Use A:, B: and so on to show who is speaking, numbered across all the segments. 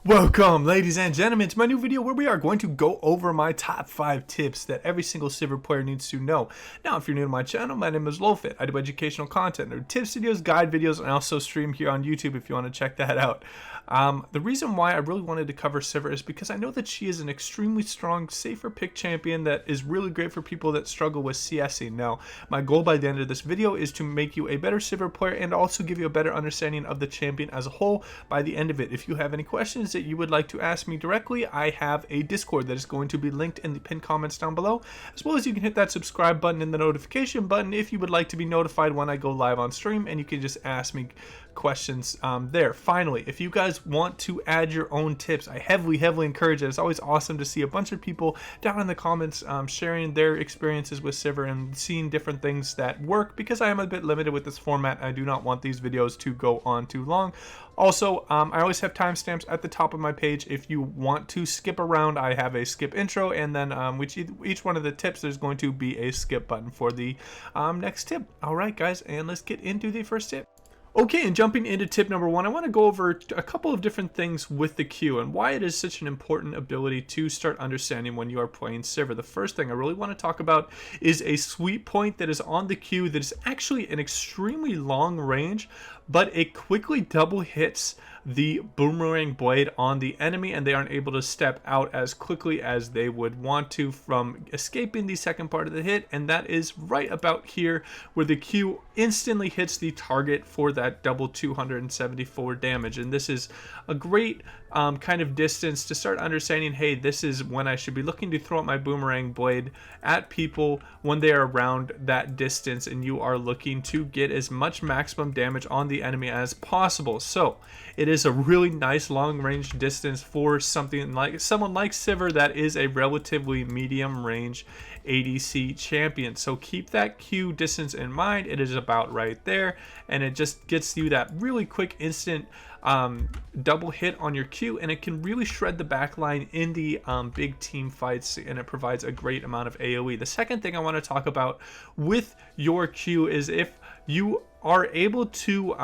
A: Welcome, ladies and gentlemen, to my new video where we are going to go over my top 5 tips that every single Sivir player needs to know. Now, if you're new to my channel, my name is Lofit. I do educational content, or tips videos, guide videos, and I also stream here on YouTube if you want to check that out. The reason why I really wanted to cover Sivir is because I know that she is an extremely strong, safer pick champion that is really great for people that struggle with CSing. Now, my goal by the end of this video is to make you a better Sivir player and also give you a better understanding of the champion as a whole by the end of it. If you have any questions that you would like to ask me directly, I have a Discord that is going to be linked in the pinned comments down below, as well as you can hit that subscribe button and the notification button if you would like to be notified when I go live on stream, and you can just ask me questions there. Finally, if you guys want to add your own tips, I heavily encourage it. It's always awesome to see a bunch of people down in the comments sharing their experiences with Sivir and seeing different things that work, because I am a bit limited with this format. I do not want these videos to go on too long. Also, I always have timestamps at the top of my page. If you want to skip around, I have a skip intro, and then with each one of the tips, there's going to be a skip button for the next tip. All right, guys, and let's get into the first tip. Okay, and jumping into tip number 1, I want to go over a couple of different things with the Q and why it is such an important ability to start understanding when you are playing Sivir. The first thing I really want to talk about is a sweep point that is on the Q that is actually an extremely long range, but it quickly double hits the boomerang blade on the enemy, and they aren't able to step out as quickly as they would want to from escaping the second part of the hit. And that is right about here, where the Q instantly hits the target for that double 274 damage. And this is a great kind of distance to start understanding, hey, this is when I should be looking to throw out my boomerang blade at people when they are around that distance, and you are looking to get as much maximum damage on the enemy as possible. So it is a really nice long range distance for someone like Sivir that is a relatively medium range ADC champion. So keep that Q distance in mind. It is about right there, and it just gets you that really quick instant double hit on your Q, and it can really shred the backline in the big team fights, and it provides a great amount of AoE. The second thing I want to talk about with your Q is if you are able to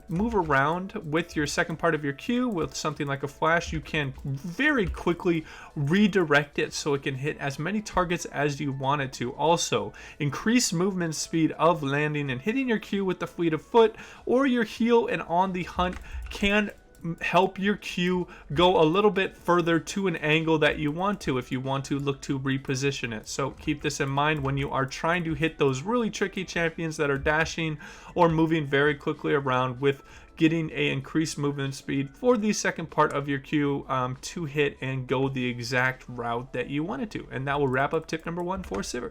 A: move around with your second part of your Q with something like a flash, you can very quickly redirect it so it can hit as many targets as you want it to. Also, increase movement speed of landing and hitting your Q with the fleet of foot or your heal and on the hunt can help your Q go a little bit further to an angle that you want to, if you want to look to reposition it. So keep this in mind when you are trying to hit those really tricky champions that are dashing or moving very quickly around, with getting a increased movement speed for the second part of your Q to hit and go the exact route that you wanted to. And that will wrap up tip number 1 for Sivir.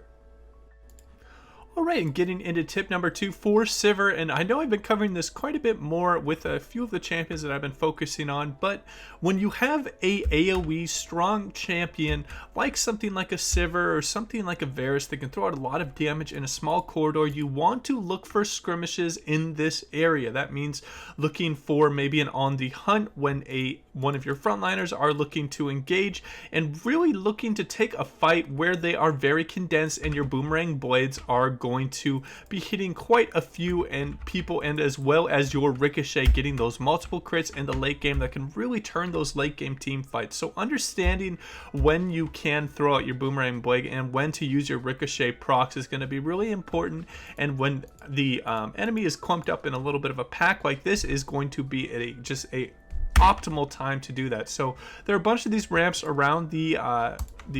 A: Alright, and getting into tip number 2 for Sivir, and I know I've been covering this quite a bit more with a few of the champions that I've been focusing on, but when you have a AoE strong champion like something like a Sivir or something like a Varus that can throw out a lot of damage in a small corridor, you want to look for skirmishes in this area. That means looking for maybe an on the hunt when one of your frontliners are looking to engage, and really looking to take a fight where they are very condensed and your boomerang blades are going to be hitting quite a few people, and as well as your ricochet getting those multiple crits in the late game that can really turn those late game team fights. So understanding when you can throw out your boomerang blade and when to use your ricochet procs is going to be really important, and when the enemy is clumped up in a little bit of a pack like this is going to be just a optimal time to do that. So there are a bunch of these ramps around the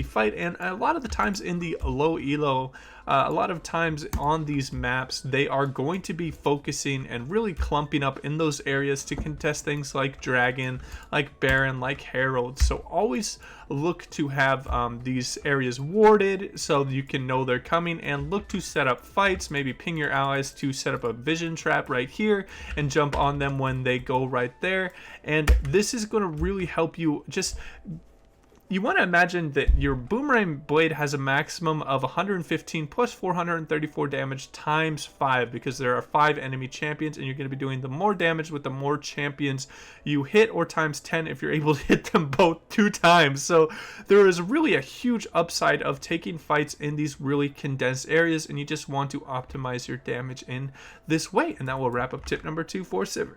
A: fight, and a lot of the times in the low elo, a lot of times on these maps, they are going to be focusing and really clumping up in those areas to contest things like Dragon, like Baron, like Herald. So always look to have these areas warded so you can know they're coming, and look to set up fights. Maybe ping your allies to set up a vision trap right here and jump on them when they go right there. And this is going to really help you. You want to imagine that your boomerang blade has a maximum of 115 plus 434 damage times 5, because there are 5 enemy champions, and you're going to be doing the more damage with the more champions you hit, or times 10 if you're able to hit them both 2 times. So there is really a huge upside of taking fights in these really condensed areas, and you just want to optimize your damage in this way. And that will wrap up tip number 2 for Sivir.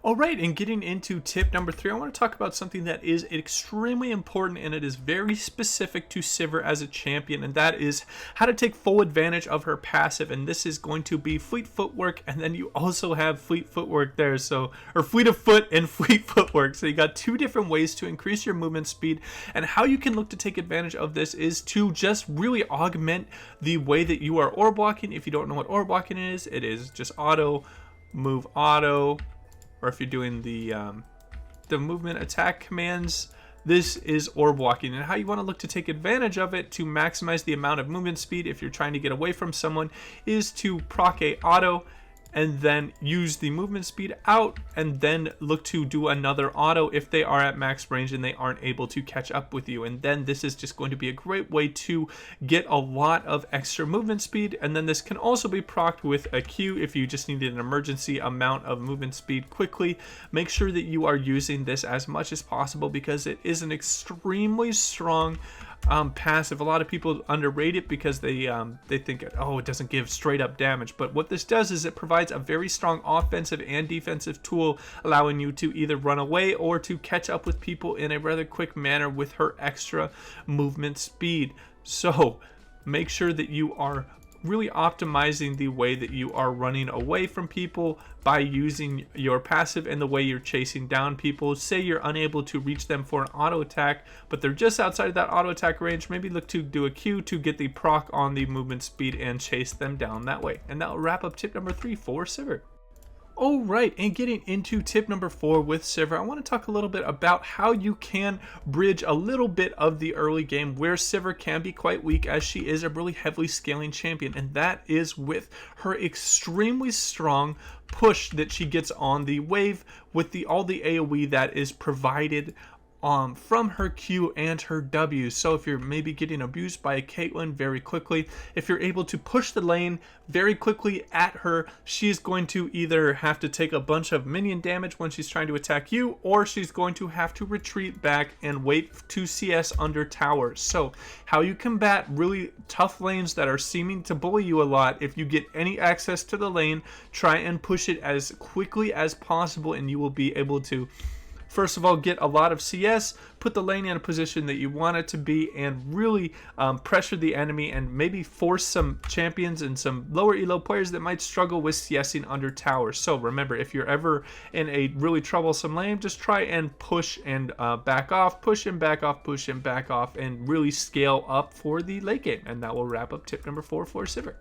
A: All right, and getting into tip number 3, I want to talk about something that is extremely important, and it is very specific to Sivir as a champion, and that is how to take full advantage of her passive. And this is going to be fleet footwork, and then you also have fleet footwork there, so, or fleet of foot and fleet footwork. So you got two different ways to increase your movement speed, and how you can look to take advantage of this is to just really augment the way that you are orb blocking. If you don't know what orb blocking is, it is just auto, move auto, or if you're doing the movement attack commands, this is orb walking. And how you want to look to take advantage of it to maximize the amount of movement speed if you're trying to get away from someone is to proc a auto and then use the movement speed out, and then look to do another auto if they are at max range and they aren't able to catch up with you. And then this is just going to be a great way to get a lot of extra movement speed. And then this can also be procced with a Q if you just needed an emergency amount of movement speed quickly. Make sure that you are using this as much as possible because it is an extremely strong passive. A lot of people underrate it because they think, oh, it doesn't give straight up damage, but what this does is it provides a very strong offensive and defensive tool, allowing you to either run away or to catch up with people in a rather quick manner with her extra movement speed. So make sure that you are really optimizing the way that you are running away from people by using your passive and the way you're chasing down people. Say you're unable to reach them for an auto attack, but they're just outside of that auto attack range, maybe look to do a Q to get the proc on the movement speed and chase them down that way. And that will wrap up tip number 3 for Sivir. Alright, and getting into tip number 4 with Sivir, I want to talk a little bit about how you can bridge a little bit of the early game where Sivir can be quite weak, as she is a really heavily scaling champion, and that is with her extremely strong push that she gets on the wave with all the AoE that is provided from her Q and her W. So if you're maybe getting abused by a Caitlyn very quickly, if you're able to push the lane very quickly at her, she's going to either have to take a bunch of minion damage when she's trying to attack you, or she's going to have to retreat back and wait to CS under towers. So how you combat really tough lanes that are seeming to bully you a lot, if you get any access to the lane, try and push it as quickly as possible, and you will be able to, first of all, get a lot of CS, put the lane in a position that you want it to be, and really pressure the enemy and maybe force some champions and some lower elo players that might struggle with CSing under towers. So remember, if you're ever in a really troublesome lane, just try and push and back off, push and back off, push and back off, and really scale up for the late game. And that will wrap up tip number 4 for Sivir.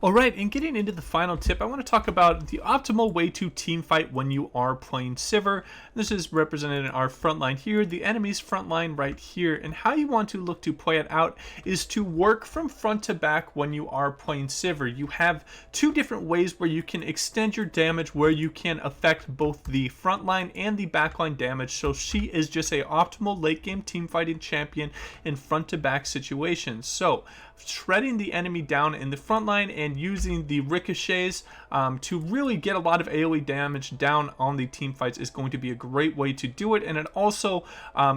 A: Alright, and getting into the final tip, I want to talk about the optimal way to team fight when you are playing Sivir. This is represented in our front line here, the enemy's front line right here, and how you want to look to play it out is to work from front to back when you are playing Sivir. You have two different ways where you can extend your damage, where you can affect both the front line and the back line damage, so she is just a optimal late game team fighting champion in front to back situations. So shredding the enemy down in the front line and using the ricochets to really get a lot of AoE damage down on the team fights is going to be a great way to do it. And it also,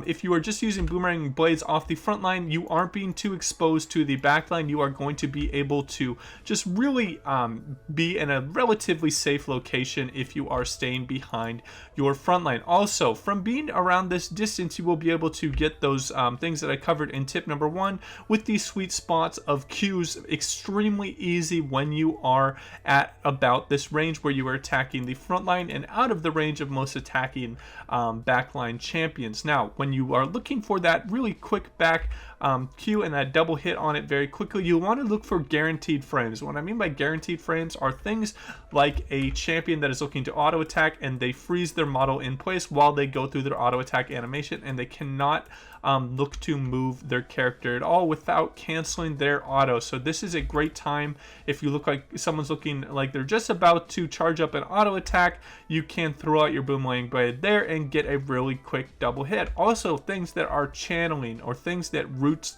A: if you are just using boomerang blades off the front line, you aren't being too exposed to the back line. You are going to be able to just really be in a relatively safe location if you are staying behind your front line. Also, from being around this distance, you will be able to get those things that I covered in tip number 1 with the sweet spots of Qs extremely easy when you are at about this range where you are attacking the front line and out of the range of most attacking backline champions. Now, when you are looking for that really quick back Q and that double hit on it very quickly, you want to look for guaranteed frames. What I mean by guaranteed frames are things like a champion that is looking to auto attack and they freeze their model in place while they go through their auto attack animation, and they cannot look to move their character at all without canceling their auto. So this is a great time if you look like someone's looking like they're just about to charge up an auto attack, you can throw out your boomerang blade there and get a really quick double hit. Also, things that are channeling or things that roots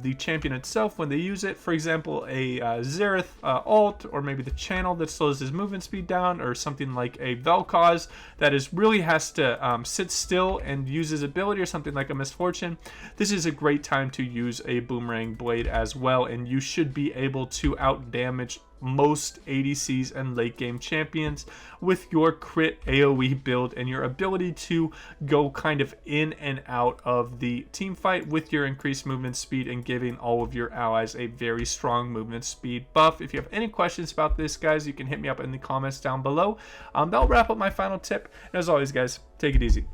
A: the champion itself when they use it, for example a Xerath ult, or maybe the channel that slows his movement speed down, or something like a Vel'Koz that is really has to sit still and use his ability, or something like a Misfortune. This is a great time to use a boomerang blade as well, and you should be able to out damage most ADCs and late game champions with your crit AoE build and your ability to go kind of in and out of the team fight with your increased movement speed and giving all of your allies a very strong movement speed buff. If you have any questions about this, guys, you can hit me up in the comments down below. That'll wrap up my final tip. And as always, guys, take it easy.